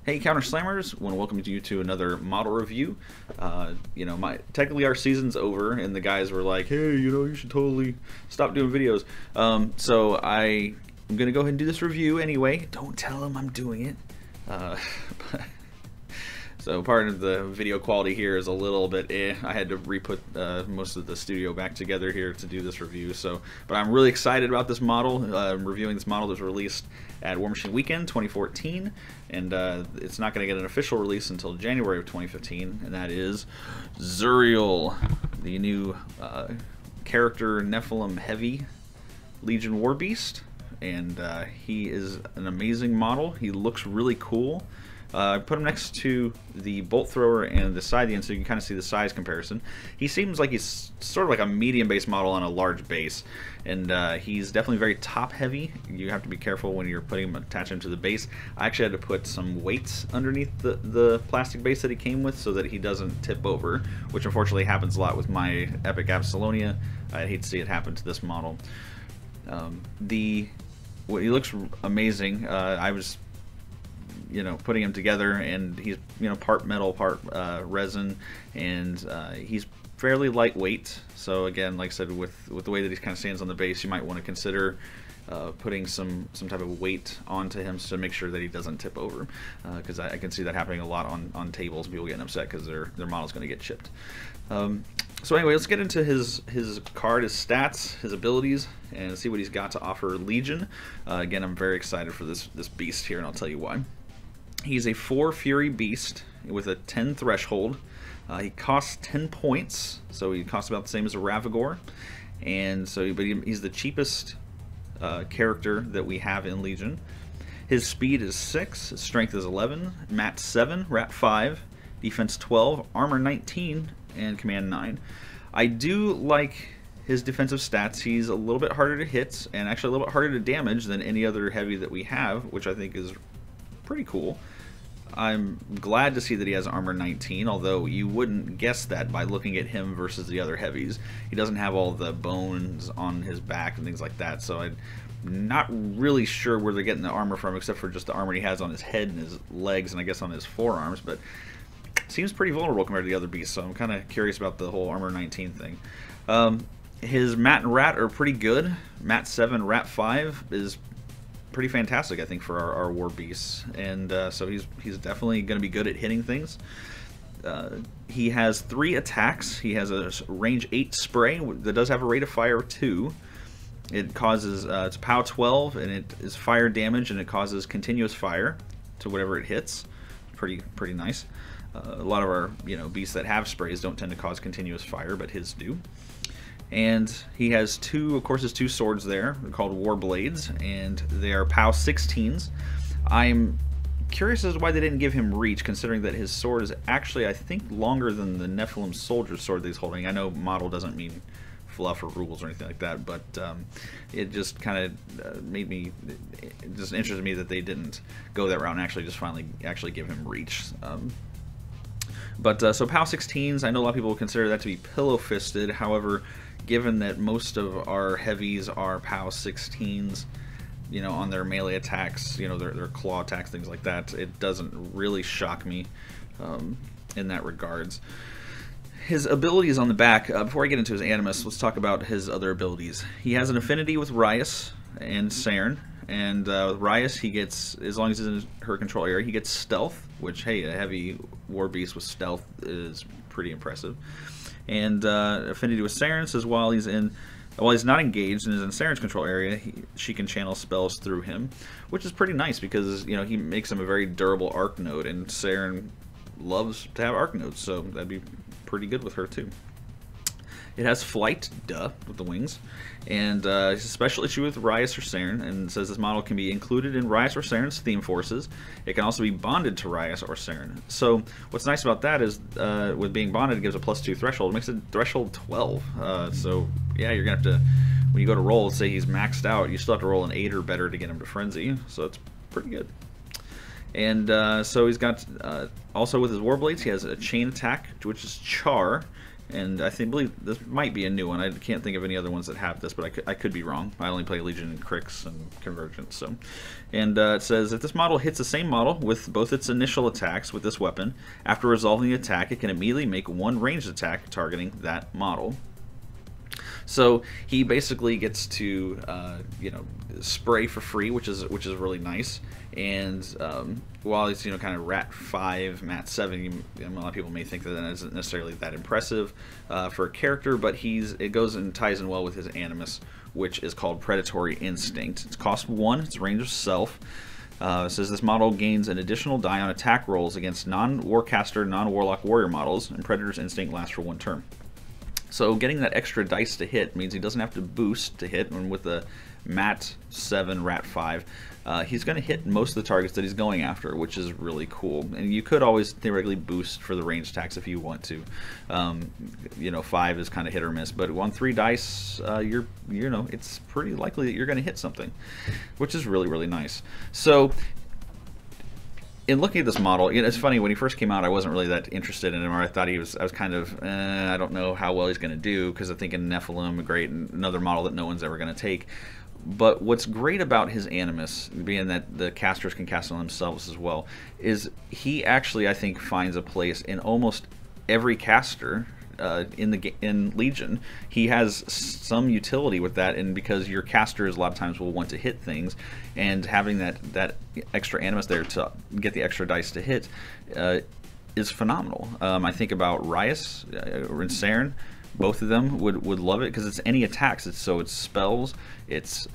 Hey Counter Slammers, want to welcome you to another model review. Technically our season's over, and the guys were like, "Hey, you should totally stop doing videos." So I'm gonna go ahead and do this review anyway. Don't tell them I'm doing it. So part of the video quality here is a little bit I had to re-put most of the studio back together here to do this review. But I'm really excited about this model. I'm reviewing this model that was released at War Machine Weekend 2014, and it's not going to get an official release until January of 2015, and that is Zuriel, the new character Nephilim heavy Legion War Beast, and he is an amazing model. He looks really cool. I put him next to the bolt thrower and the Scythian so you can kind of see the size comparison. He seems like he's sort of like a medium base model on a large base, and he's definitely very top heavy. You have to be careful when you're attaching him to the base. I actually had to put some weights underneath the plastic base that he came with so that he doesn't tip over, which unfortunately happens a lot with my Epic Absolonia. I hate to see it happen to this model. He looks amazing. I was putting him together, and he's part metal, part resin, and he's fairly lightweight. So again, like I said, with the way that he kind of stands on the base, you might want to consider putting some type of weight onto him to make sure that he doesn't tip over, because I can see that happening a lot on tables, people getting upset because their model's going to get chipped. So anyway, let's get into his card, his stats, his abilities, and see what he's got to offer Legion. Again, I'm very excited for this beast here, and I'll tell you why. He's a 4 Fury Beast with a 10 threshold. He costs 10 points, so he costs about the same as a Ravagore. And so, but he's the cheapest character that we have in Legion. His speed is 6, his strength is 11, mat 7, rat 5, defense 12, armor 19, and command 9. I do like his defensive stats. He's a little bit harder to hit, and actually a little bit harder to damage than any other heavy that we have, which I think is pretty cool. I'm glad to see that he has armor 19, although you wouldn't guess that by looking at him versus the other heavies. He doesn't have all the bones on his back and things like that, so I'm not really sure where they're getting the armor from, except for just the armor he has on his head and his legs and I guess on his forearms, but seems pretty vulnerable compared to the other beasts, so I'm kind of curious about the whole armor 19 thing. His mat and rat are pretty good. Mat 7, rat 5 is pretty fantastic, I think, for our war beasts, and so he's definitely going to be good at hitting things. He has 3 attacks. He has a range 8 spray that does have a rate of fire 2. It causes it's POW 12, and it is fire damage, and it causes continuous fire to whatever it hits. Pretty nice. A lot of our beasts that have sprays don't tend to cause continuous fire, but his do. And he has his 2 swords there. They're called War Blades, and they are POW 16s. I'm curious as to why they didn't give him reach, considering that his sword is actually, I think, longer than the Nephilim soldier's sword that he's holding. I know model doesn't mean fluff or rules or anything like that, but it just kind of just interested me that they didn't go that route and actually give him reach. So POW 16s, I know a lot of people consider that to be pillow-fisted. However, given that most of our heavies are POW 16s, on their melee attacks, their claw attacks, things like that, it doesn't really shock me in that regards. His abilities on the back, before I get into his animus, let's talk about his other abilities. He has an affinity with Rias and Saren, and with Rias, he gets, as long as he's in her control area, he gets stealth, which, hey, a heavy war beast with stealth is pretty impressive. And affinity with Saren says while he's not engaged and is in Saren's control area, she can channel spells through him, which is pretty nice because he makes him a very durable arc node, and Saren loves to have arc nodes, so that'd be pretty good with her too. It has flight, with the wings, and it's a special issue with Rias or Saren, and says this model can be included in Rias or Saren's theme forces. It can also be bonded to Rias or Saren. So what's nice about that is with being bonded, it gives a +2 threshold. It makes it threshold 12. So yeah, you're gonna have to, when you go to roll, say he's maxed out, you still have to roll an 8 or better to get him to frenzy. So it's pretty good. And so he's got also with his Warblades, he has a chain attack, which is Char. and believe this might be a new one. I can't think of any other ones that have this, but I could be wrong. I only play Legion and Crix and Convergence. So, and it says if this model hits the same model with both its initial attacks with this weapon, after resolving the attack, it can immediately make one ranged attack targeting that model. So he basically gets to you know, spray for free, which is really nice. And while he's, you know, kind of Rat 5, Mat 7, a lot of people may think that isn't necessarily that impressive for a character, but it goes and ties in well with his animus, which is called Predatory Instinct. It's cost 1. It's range of self. It says this model gains an additional die on attack rolls against non-Warcaster, non-Warlock warrior models, and Predator's Instinct lasts for 1 turn. So getting that extra dice to hit means he doesn't have to boost to hit, and with the Mat 7, Rat 5, he's going to hit most of the targets that he's going after, which is really cool. And you could always theoretically boost for the range attacks if you want to. You know, 5 is kind of hit or miss, but on 3 dice, you know, it's pretty likely that you're going to hit something, which is really, really nice. So in looking at this model, you know, it's funny, when he first came out, I wasn't really that interested in him, or I thought I was kind of, I don't know how well he's going to do, because I think in Nephilim, great, another model that no one's ever going to take. But what's great about his animus, being that the casters can cast on themselves as well, is he actually, I think, finds a place in almost every caster in Legion. He has some utility with that, and because your casters a lot of times will want to hit things, and having that extra animus there to get the extra dice to hit is phenomenal. I think about Rias and Saren. Both of them would love it, because it's any attacks. It's spells, it's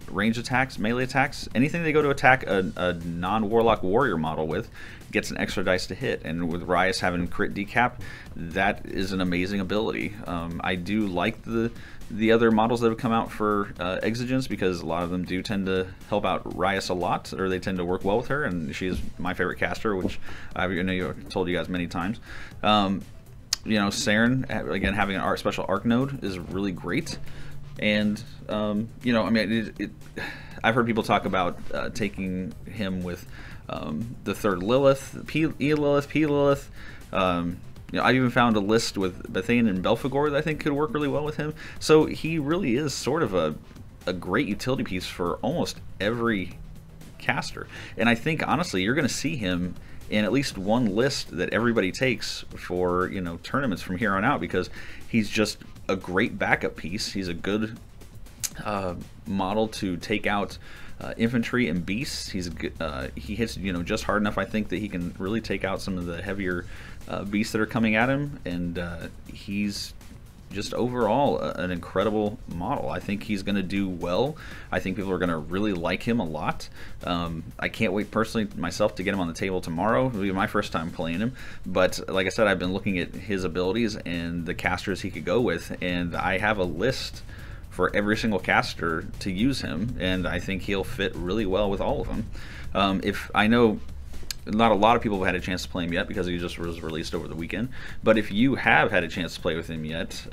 range attacks, melee attacks, anything they go to attack a non-Warlock warrior model with gets an extra dice to hit. And with Rias having crit decap, that is an amazing ability. I do like the other models that have come out for Exigence, because a lot of them do tend to help out Rias a lot, or they tend to work well with her, and she's my favorite caster, which I've told you guys many times. You know, Saren, again, having an special arc node is really great. And, you know, I mean, I've heard people talk about taking him with the 3rd Lilith, E-Lilith, P-Lilith. You know, I've even found a list with Bethane and Belphegor that I think could work really well with him. So he really is sort of a great utility piece for almost every caster. And I think, honestly, you're going to see him in at least one list that everybody takes for, you know, tournaments from here on out, because he's just a great backup piece. He's a good model to take out infantry and beasts. He hits, you know, just hard enough, I think, that he can really take out some of the heavier beasts that are coming at him, and he's just overall an incredible model. I think he's going to do well. I think people are going to really like him a lot. I can't wait personally myself to get him on the table tomorrow. It'll be my first time playing him, but like I said, I've been looking at his abilities and the casters he could go with, and I have a list for every single caster to use him, and I think he'll fit really well with all of them. If I know not a lot of people have had a chance to play him yet, because he just was released over the weekend. But if you have had a chance to play with him yet,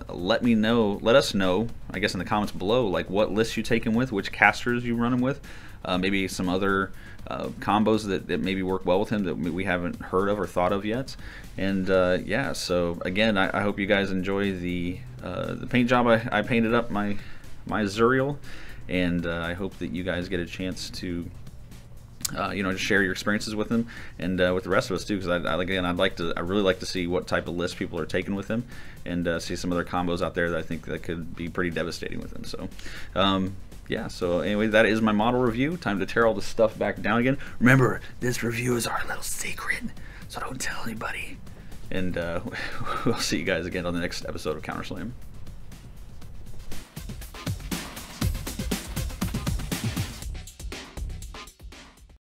let us know, I guess, in the comments below, like what lists you take him with, which casters you run him with, maybe some other combos that maybe work well with him that we haven't heard of or thought of yet. And yeah, so again, I hope you guys enjoy the paint job. I painted up my Zuriel, and I hope that you guys get a chance to you know, just share your experiences with him, and with the rest of us too, because I really like to see what type of list people are taking with him, and see some other combos out there that I think that could be pretty devastating with him. So yeah, so anyway, that is my model review. Time to tear all this stuff back down again. Remember, this review is our little secret, so don't tell anybody. And we'll see you guys again on the next episode of Counterslam.